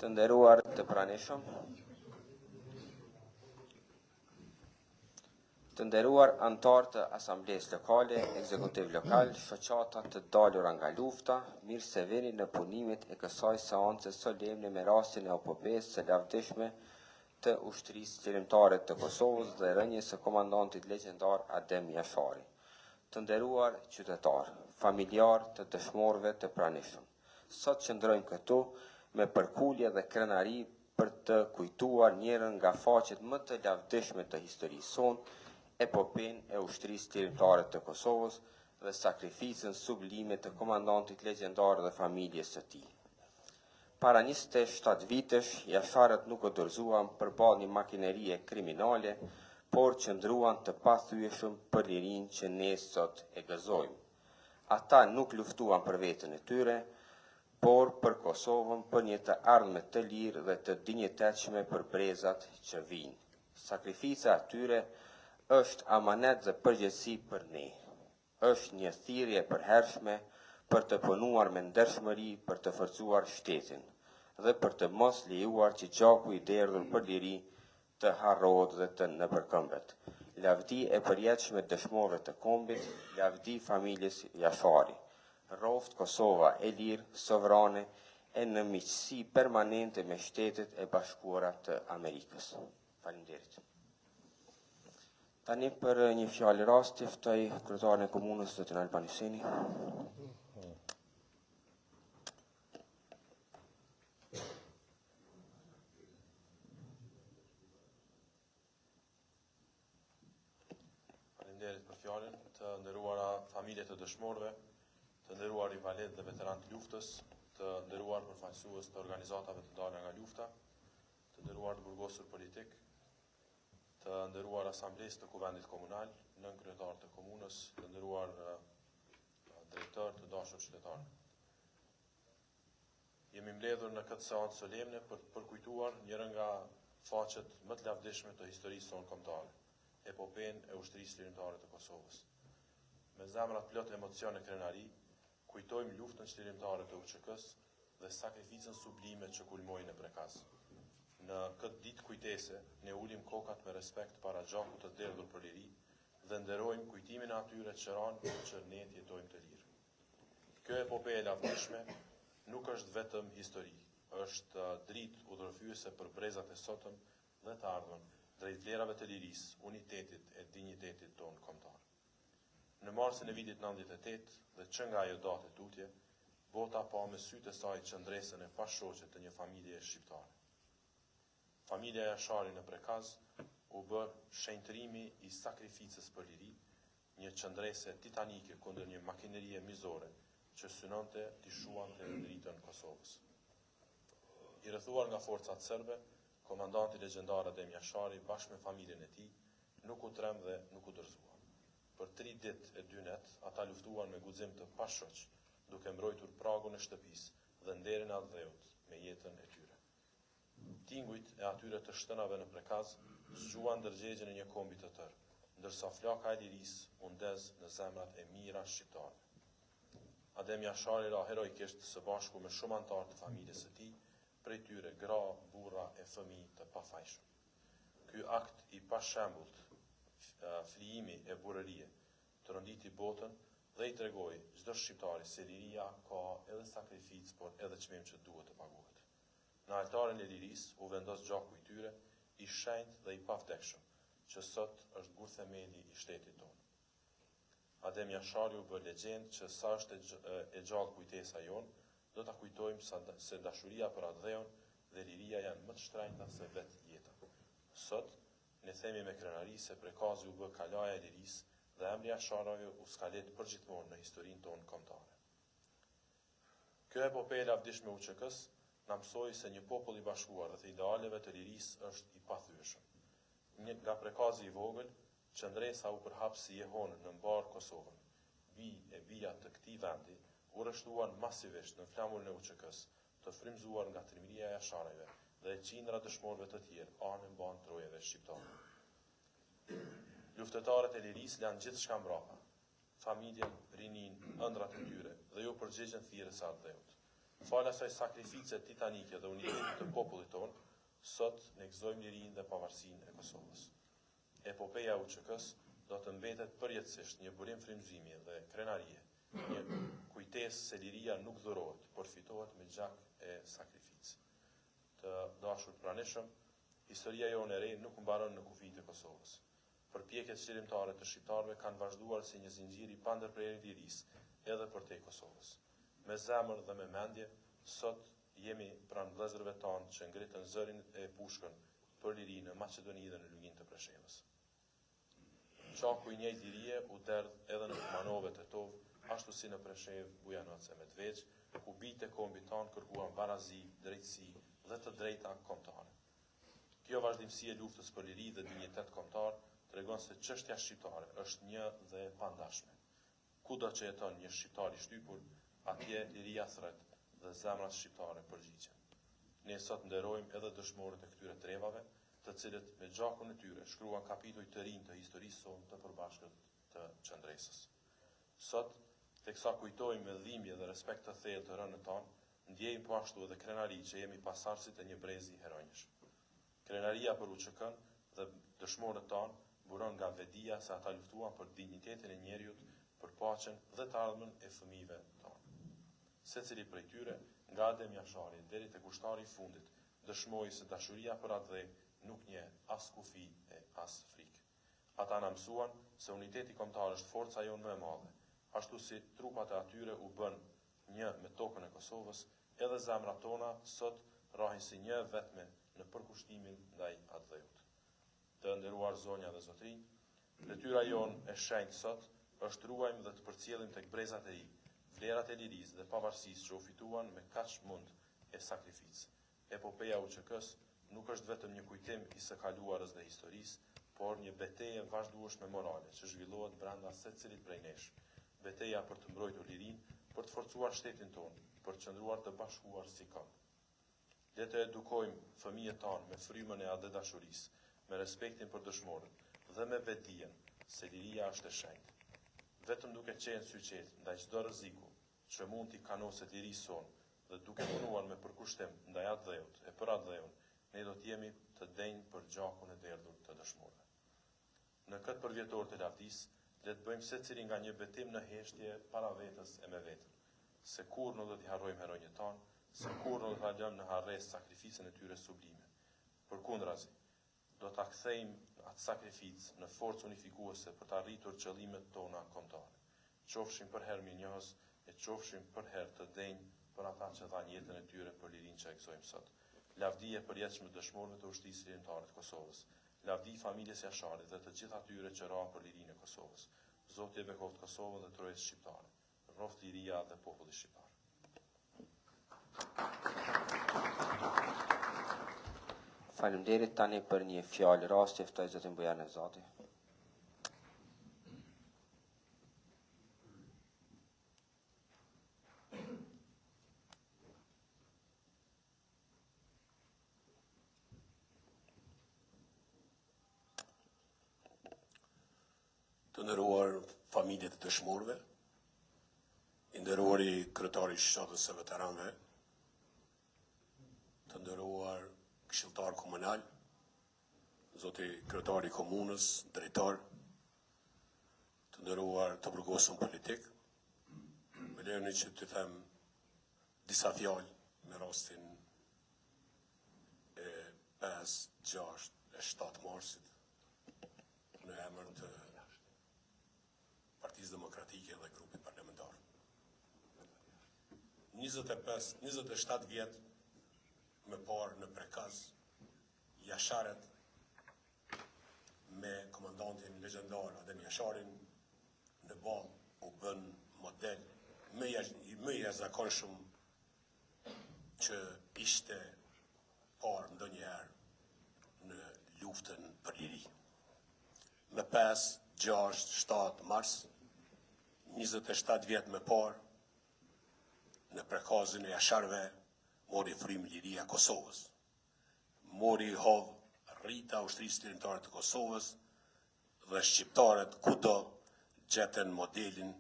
Të nderuar të pranishëm, të nderuar anëtar të Asamblesë Lokale, Ekzekutiv Lokal, shoqata të dalura nga lufta, mirë se vini në punimet e kësaj seance solemne me rastin e epopesë së lavdishme të ushtrisë qeverimtare të Kosovës dhe rënies së komandantit legjendar Adem Jashari. Të nderuar qytetarë, familjarë të dëshmorëve të pranishëm. Sot qëndrojmë këtu me përkulje dhe krenari për të kujtuar njërën nga faqet më të lavdishme të historisë sonë, epopenë e ushtrisë qeverimtare të Kosovës dhe sakrificën sublime të komandantit legjendar dhe familjes së tij. Para 27 vitesh, jasharët nuk u dorëzuan përballë një makinerie kriminale, por qëndruan të pathyeshëm për lirinë që ne sot e gëzojmë. Ata nuk luftuan për veten e tyre, por për Kosovën, për një të ardhme të lirë dhe të dinjitetshme për brezat që vijnë. Sakrifica e tyre është amanet dhe përgjegjësi për ne. Është një thirrje e përhershme për të punuar me ndershmëri për të forcuar shtetin dhe për të mos lejuar që gjaku i derdhur për liri të harrohet dhe të nëpërkëmbet. Lavdi e përjetshme dëshmorëve të kombit, lavdi familjes Jashari. Roft Kosova e lirë, sovrane e në miqësi permanente me Shtetet e Bashkuara të Amerikës. Faleminderit. Tani për një fjalë rasti ftoj kryetarin e komunës zotin Alban Hyseni. Faleminderit për fjalën, të nderuara familje të dëshmorëve, të nderuar rivalet dhe veteran të luftës, të nderuar përfaqësues të organizatave të dalura nga lufta, të nderuar të burgosur politik, të nderuar asamblesë të kuvendit komunal, nën kryetar të komunës, të nderuar drejtor të dashur qytetarë. Jemi mbledhur në këtë seancë solemne për të përkujtuar njërën nga faqet më të lavdishme të historisë sonë kombëtare, epopenë e ushtrisë qeverimtare të Kosovës. Me zemrat plot emocion e krenari, kujtojmë luftën qeverimtare të UÇK-s dhe sakrificën sublime që kulmoi në Prekaz. Në këtë ditë kujtese, ne ulim kokat me respekt para gjakut të derdhur për liri dhe nderojmë kujtimin e atyre që ranë që ne jetojmë të lirë. Kjo epope e lavdishme nuk është vetëm histori, është dritë udhërfyese për brezat e sotëm dhe të ardhmen drejt vlerave të lirisë, unitetit e dinjitetit tonë kombëtar. Në marsin e vitit 98 dhe që nga ajo datë e tutje, bota pa me sytë e saj qëndresën e pashoqe të një familje shqiptare. Familja Jashari në Prekaz u bë shenjtërimi i sakrificës për liri, një qëndrese titanike kundër një makinerie mizore që synonte t'i shuante dritën Kosovës. I rrethuar nga forcat serbe, komandanti legjendar Adem Jashari bashkë me familjen e tij nuk u trem dhe nuk u dorëzua. Për 3 ditë e 2 net, ata luftuan me guxim të pashoq, duke mbrojtur pragun e shtëpisë dhe nderin e dheut me jetën e tyre. Tingujt e atyre të shtënave në Prekaz zgjuan ndërgjegjen e një kombi të tërë, ndërsa flaka e lirisë u ndez në zemrat e mira shqiptarëve. Adem Jashari ra heroikisht së bashku me shumë anëtar të familjes së tij, prej tyre gra, burra e fëmijë të pafajshëm. Ky akt i pashembullt, flijimi e burërie, të rënditi botën dhe i tregoi çdo shqiptari se liria ka edhe sakrificë, por edhe çmim që duhet të paguhet. Në altarin e lirisë u vendos gjaku i tyre, i shenjtë dhe i pavdekshëm, që sot është gur themeli i shtetit tonë. Adem Jashari u bë legjendë që sa është e gjallë kujtesa jonë, do ta kujtojmë se dashuria për atë dheun dhe liria janë më të shtrenjta se vetë jeta. Sot ne themi me krenari se Prekazi u bë kalaja e lirisë dhe emri Jashari u skalet përgjithmonë në historinë tonë kombëtare. Kjo epope e lavdishme e UÇK-s na mësoi se një popull i bashkuar rreth idealeve të lirisë është i pathyeshëm. Nga Prekazi i vogël, qëndresa u përhap si jehon në mbar Kosovën. Bija të këtij vendi u rreshtuan masivisht në flamurën e UÇK-s, të frymzuar nga trimëria e Jasharëve dhe qindra dëshmorëve të tjerë anë mban trojeve shqiptare. Luftetarët e lirisë lanë gjithçka mbrapa, familjen, rinin, ëndrat e tyre dhe ju përgjigjen thirrjes së ardheut. Falë asaj sakrifice titanike dhe unitetit të popullit tonë, sot ne gëzojmë lirinë dhe pavarësinë e Kosovës. Epopeja e UÇK-s do të mbetet përjetësisht një burim frymëzimi dhe krenarie, një kujtesë se liria nuk dhurohet, por fitohet me gjak e sakrificë. Të dashur pranishëm, historia jonë e re nuk mbaron në kufijtë e Kosovës. Përpjekjet çlirimtare të shqiptarëve kanë vazhduar si një zinxhir i pandërprerë i lirisë edhe përtej Kosovës. Me zemër dhe me mendje, sot jemi pranë vëllezërve tanë që ngritën zërin e pushkën për liri në Maqedoni dhe në Lugin të Preshevës. Qaku i njëjtë lirie u derdh edhe në Kumanove të Tov, ashtu si në Preshevë, Bujanoc e Medveç, ku bijtë e kombit tanë kërkuan barazi, drejtësi dhe të drejta kombëtare. Kjo vazhdimësi e luftës për liri dhe dinjitet kombëtar tregon se çështja shqiptare është një dhe e pandashme. Kudo që jeton një shqiptar i shtypur, atje liria thret dhe zemrat shqiptare përgjigjen. Ne sot nderojmë edhe dëshmorët e këtyre trevave, të cilët me gjakun e tyre shkruan kapituj të rinj të historisë sonë të përbashkët të qendresës. Sot, teksa kujtojmë me dhimbje dhe respekt të thellë të rënën tonë, ndjejmë po ashtu edhe krenari që jemi pasardhësit e një brezi heronjësh. Krenaria për UÇK-n dhe dëshmorët tonë buron nga vedia se ata luftuan për dinjitetin e njeriut, për paqen dhe të ardhmen e fëmijëve tonë. Secili prej tyre, nga Adem Jashari deri te kushtari i fundit, dëshmoi se dashuria për atë dhe nuk nje as kufi e as frikë. Ata na mësuan se uniteti kombëtar është forca jonë më e madhe, ashtu si trupat e atyre u bën një me tokën e Kosovës, edhe zemrat tona sot rrahin si një vetme në përkushtimin ndaj atë dheut. Të nderuar zonja dhe zotrinj, detyra jonë e shenjtë sot është ruajmë dhe të përcjellim tek brezat e ri, vlerat e lirisë dhe pavarësisë që u fituan me kaq mund e sakrificë. Epopeja e UÇK-s nuk është vetëm një kujtim i së kaluarës dhe historisë, por një betejë vazhdueshme morale që zhvillohet brenda secilit prej nesh. Beteja për të mbrojtur lirinë, për të forcuar shtetin tonë, për të qëndruar të bashkuar si këmbë. Le të edukojmë fëmijët tanë me frymën e atë dashurisë, me respektin për dëshmorët dhe me bedijen se liria është e shenjtë. Vetëm duke qenë syqet ndaj çdo rreziku që mund t'i kanoset lirisë sonë dhe duke punuar me përkushtim ndaj atë dheut e për atë dheun, ne do t'jemi të denjë për gjakun e derdhur të dëshmorëve. Në këtë përvjetor të lavdisë, le të bëjmë secili nga një betim në heshtje para vetës e me vetën, se kur nuk do t'i harrojmë heronjët tanë, se kur nuk do t'a lëmë në harres sakrificën e tyre sublime. Përkundrazi, do t'a kthejmë atë sakrificë në forcë unifikuese për të arritur qëllimet tona kombëtare. Qofshim për herë mirënjohës e qofshim për herë të denjë për ata që dhanë jetën e tyre për lirinë që e gëzojmë sot. Lavdi e përjetshme dëshmorëve të ushtrisë lirimtare të Kosovës. Lavdi familjes Jasharit dhe të gjithë atyre që rahen për lirinë e Kosovës. Zoti e bekoft Kosovën dhe trojës shqiptare. Rroft liria dhe populli shqiptar. Faleminderit. Tani për një fjalë rasti ftoj zotin Bujane Zati. Të nderuar familjet e dëshmorëve, i nderuari kryetari i Shoqërisë së Veteranëve, të nderuar këshilltar komunal, zoti kryetari i komunës, drejtor, të nderuar të burgosur politik, më lejoni që të them disa fjalë me rastin e 5, 6 e 7 marsit në emër të Partisë Demokratike dhe grupit parlamentar. 27 vjet më parë në Prekaz, Jasharet me komandantin legjendar Adem Jasharin në Ballë u bën model më i jashtëzakonshëm që ishte parë ndonjëherë në luftën për liri. Me 5, 6, 7 mars, 27 vjet më parë, në Prekazin e Jasharëve, mori frymë liria Kosovës. Mori hovë rrita ushtrisë lirimtare të Kosovës dhe shqiptarët kudo gjetën modelin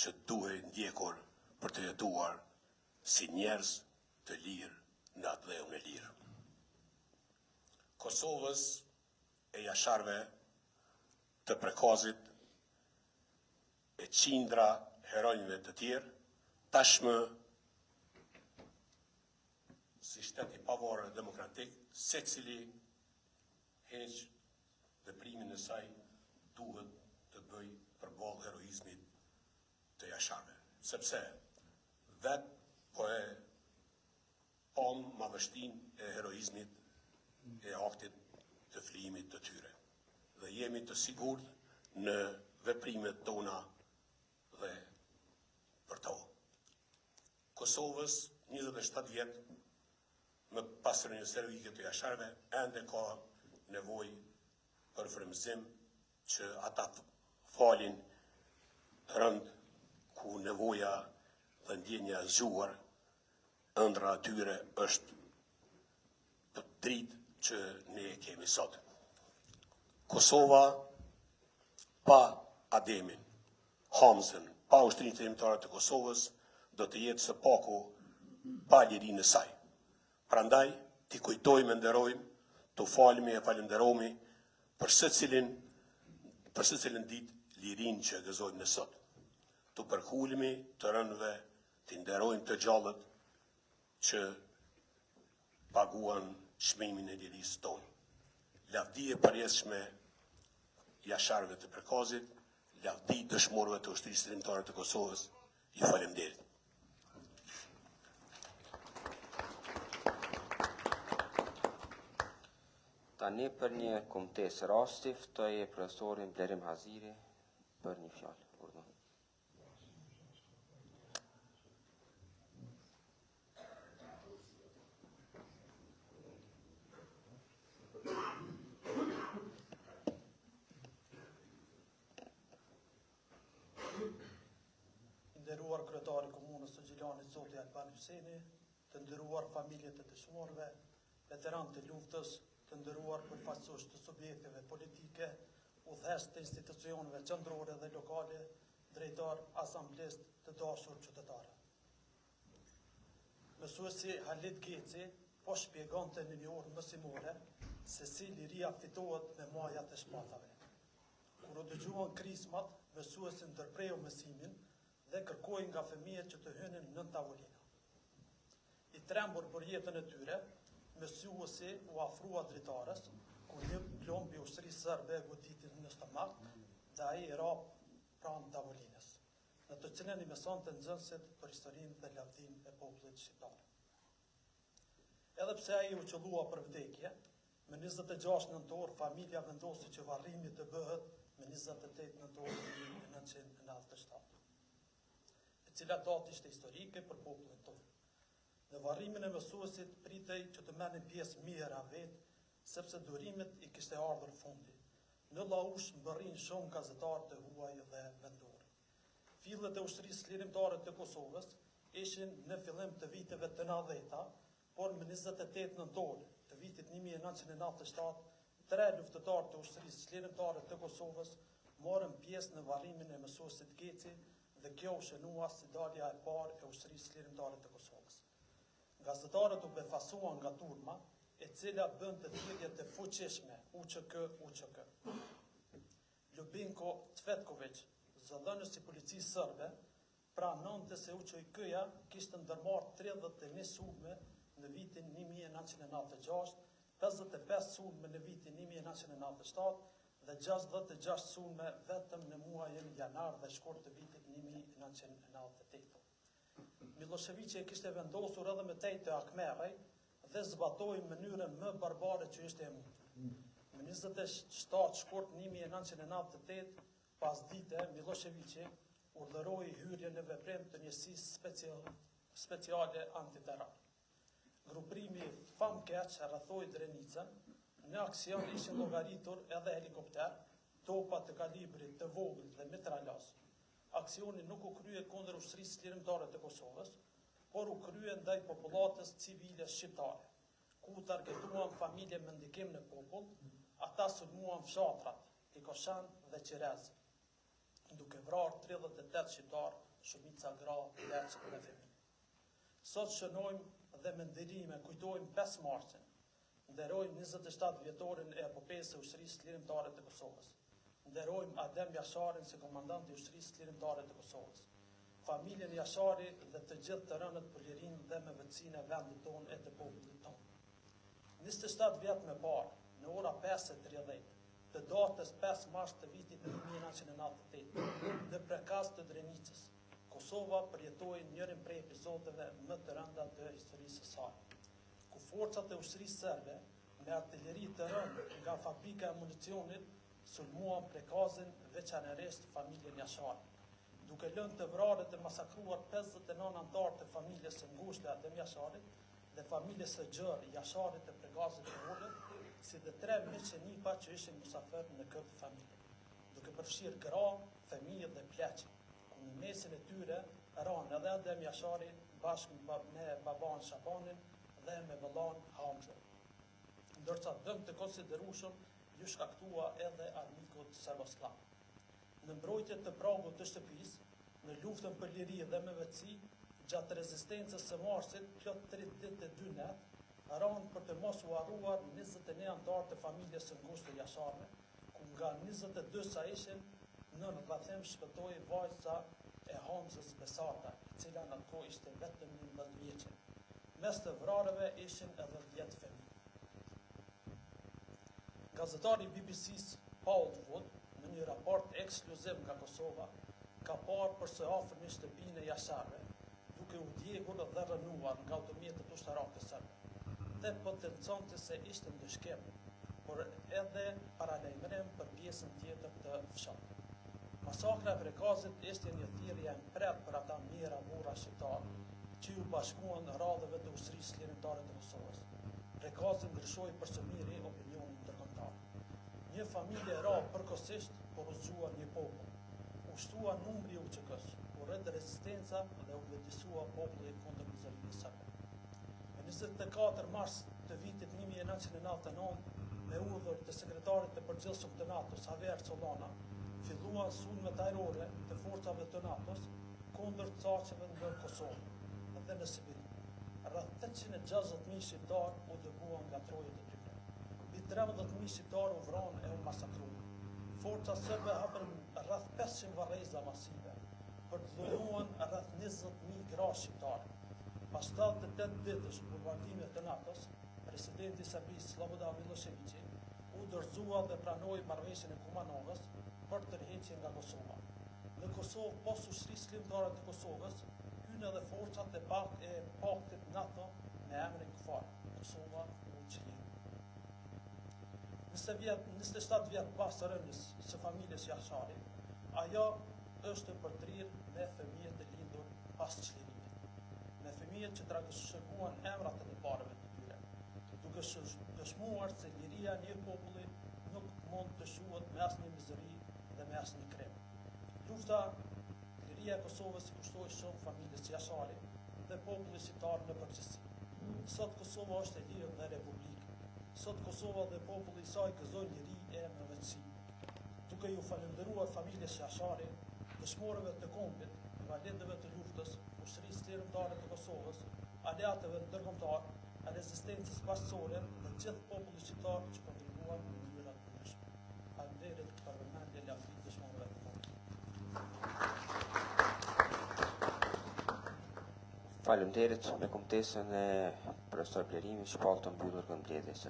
që duhej ndjekur për të jetuar si njerëz të lirë në atë dheun e lirë. Kosovës e jasharve të Prekazit e qindra heronjve të tjerë, tashmë si shtet i pavarur demokratik, secili heq veprimin e saj duhet të bëj përballë heroizmit të jasharve. Sepse vetë po e pam madhështinë e heroizmit e aktit të flijimit të tyre. Dhe jemi të sigurt në veprimet tona dhe për to. Kosovës 27 vjet më pas rënies heroike të jasharve ende ka nevojë për frymëzim që ata falin rënd ku nevoja dhe ndjenja e zgjuar ëndra atyre është për dritë që ne kemi sot. Kosova pa Ademin, Hamzën, pa ushtrinë tregtare të Kosovës do të jetë së paku pa lirinë e saj. Prandaj t'i kujtojmë e nderojmë, t'u falemi e falenderojmë për secilin ditë lirinë që e gëzojmë në sot. T'u përkulemi të rënëve, t'i nderojmë të gjallët që paguan çmimin e lirisë tonë. Lavdi e përjetshme jasharëve të Prekazit, lavdi dëshmorëve të ushtrisë tregtare të Kosovës. Ju falenderoj. Tani për një kumtesë rasti ftoj profesorin Blerim Haziri për një fjalë. Urdhën. Nderuar kryetari i komunës së Gjilanit zoti Alban Hyseni, të nderuar familjet e dëshmorëve, veteranë të luftës, të nderuar përfaqësues të subjekteve politike, udhëheqës të institucioneve qendrore dhe lokale, drejtar asamblesë të dashur qytetarë. Mësuesi Halit Geci po shpjegonte në një orë mësimore se si liria fitohet me majat e shpatave. Kur u dëgjuan krismat, mësuesi ndërpreu mësimin dhe kërkoi nga fëmijët që të hynin nën tavolina. I trembur për jetën e tyre, mësuesi u afrua dritarës, kur një plomb i ushtrisë serbe e goditi në stomak, dhe ai ra pranë tavolinës, në të cilën i mësonte nxënësit për historinë dhe lavdinë e popullit shqiptar. Edhe pse ai u qellua për vdekje, me 26 nëntor familja vendosi që varrimi të bëhet me 28 nëntor 1997. E cila datë ishte historike për popullin tonë. Në varrimin e mësuesit pritej që të merrnin pjesë mijëra vetë, sepse durimet i kishte ardhur fundi. Në Laush mbërrin shumë gazetarë të huaj dhe vendor. Fillet e ushtrisë lirimtare të Kosovës ishin në fillim të viteve të 90-ta, por më 28 nëntor të vitit 1997, 3 luftëtarë të ushtrisë lirimtare të Kosovës morën pjesë në varrimin e mësuesit Geci dhe kjo u shënua si dalja e parë e ushtrisë lirimtare të Kosovës. Gazetarët u befasuan nga turma, e cila bënte thirrje të fuqishme UÇK. Ljubinko Cvetković, zëdhënës i policisë serbe, pranonte se UÇK-ja kishte ndërmarrë 31 sulme në vitin 1996, 55 sulme në vitin 1997 dhe 66 sulme vetëm në muajin janar dhe shkurt të vitit 1998. Miloševići e kishte vendosur edhe me tej të Akmerej dhe zbatoi në mënyrën më barbare që ishte e mundur. Në 27 shkurt 1998, pas dite, Miloševići urdhëroi hyrjen në veprim të njësisë speciale antiterror. Gruprimi Famkeq rrethoi Drenicën, në aksion ishin llogaritur edhe helikopter, topa të kalibrit të vogël dhe mitralos. Aksioni nuk u krye kundër ushtrisë lirimtare të Kosovës, por u krye ndaj popullatës civile shqiptare, ku targetuan familje me ndikim në popull, ata sulmuan fshatrat, Tikoshan dhe Qirez, duke vrarë 38 shqiptar, shumica gra, pleq dhe fëmijë. Sot shënojmë dhe me nderime kujtojmë 5 marsin, nderojmë 27 vjetorin e epopesë së ushtrisë lirimtare të Kosovës. Nderojmë Adem Jasharin si komandant i ushtrisë lirimtare të Kosovës. Familjen Jashari dhe të gjithë të rënët për lirinë dhe me vetësinë e vendit tonë e të popullit tonë. 27 vjet më parë, në ora 5:30, të datës 5 mars të vitit 1998, në prekaz të Drenicës, Kosova përjetoi njërin prej epizodeve më të rënda të historisë së saj, ku forcat e ushtrisë serbe me artilleri të rëndë nga fabrika e municionit sulmuan prekazin veçanërisht familjen Jashari, duke lënë të vrarë dhe masakruar 59 anëtar të familjes së ngushtë e Adem Jasharit dhe familjes së gjerë Jasharit të prekazit të Ullët, si dhe 3 miqenipa që ishin musafir në këtë familje, duke përfshirë gra, fëmijë dhe pleqë, ku në mesin e tyre ranë edhe Adem Jashari bashkë me baban Shabanin dhe me vëllan Hamzën, ndërsa dëm të konsiderueshëm ju shkaktua edhe armikut serboslav. Në mbrojtje të pragut të shtëpisë, në luftën për liri dhe me vetësi, gjatë rezistencës së marsit, plot 32 net, ranë për të mos u harruar 21 anëtar të familjes së ngushtë të Jasharme, ku nga 22 sa ishin, në rrethim shpëtoi vajza e Hamzës Besata, e cila në atë kohë ishte vetëm 11 vjeçe. Mes të vrarëve ishin edhe 10 fëmijë. Gazetari i BBC-s Paul Wood, në një raport ekskluziv nga Kosova, ka parë përse afër në shtëpinë e Jasharve, duke u djegur dhe rënuar nga automjetet ushtarake serbe, dhe potenconte se ishte ndëshkim, por edhe paralajmërim për pjesën tjetër të fshatit. Masakra e prekazit ishte një thirrje e mpret për ata mjera burra shqiptarë, që u bashkuan radhëve të ushtrisë lirimtare të Kosovës. Prekazi ndryshoi përsëmiri opinionin ndërkombëtar. Një familje ra përkohësisht, por u zgjuar një popull. U shtua numri i UÇK-s, u rrit rezistenca dhe u vëdësua populli kundër izolimis serbe. Në 24 mars të vitit 1999, me urdhër të sekretarit të përgjithshëm të NATO-s, Javier Solana, filluan sulmet ajrore të forcave të NATO-s kundër caqeve në Kosovë dhe në Sibiri. Rreth 860.000 shqiptar u dëbuan nga trojet e tyre. Mbi 13.000 shqiptar u vranë e u masakruan. Forcat serbe hapën rreth 500 varreza masive për të dhuruar rreth 20.000 gra shqiptare. Pas 78 ditësh bombardimit të NATO-s, presidenti i Serbisë Slobodan Miloševići u dorëzua dhe pranoi marrëveshjen e Kumanovës për tërheqje nga Kosova. Në Kosovë, pas ushtrisë lirimtare të Kosovës, hyn edhe forcat e paktit NATO me emrin KFOR, Kosova u çliu. 27 vjet pas rënies së familjes Jashari, ajo është përtrirë me fëmijët e lindur pas çlirimit, me fëmijët që trashëguan emrat e parëve të tyre, duke dëshmuar se liria e një populli nuk mund të shuhet me asnjë mizëri dhe me asnjë krim. Lufta liria e Kosovës i kushtoi shumë familjes Jashari dhe popullit shqiptar në përgjithësi. Sot Kosova është e lirë dhe republikë. Sot Kosova dhe populli i saj gëzojnë liri e me vetësi. Duke ju falendëruar familjes Jashari, dëshmorëve të kombit, invalidëve të luftës, ushtrisë lirimtare të Kosovës, aleatëve ndërkombëtar, rezistencës bashkësore dhe gjithë popullit shqiptar që kontribuan në mënyra të ndryshme. Faleminderit për vëmendjen e lavdit dëshmorëve të kombit. Faleminderit me kumtesën e profesor Blerimi, shpallë të mbyllur këmbledhje së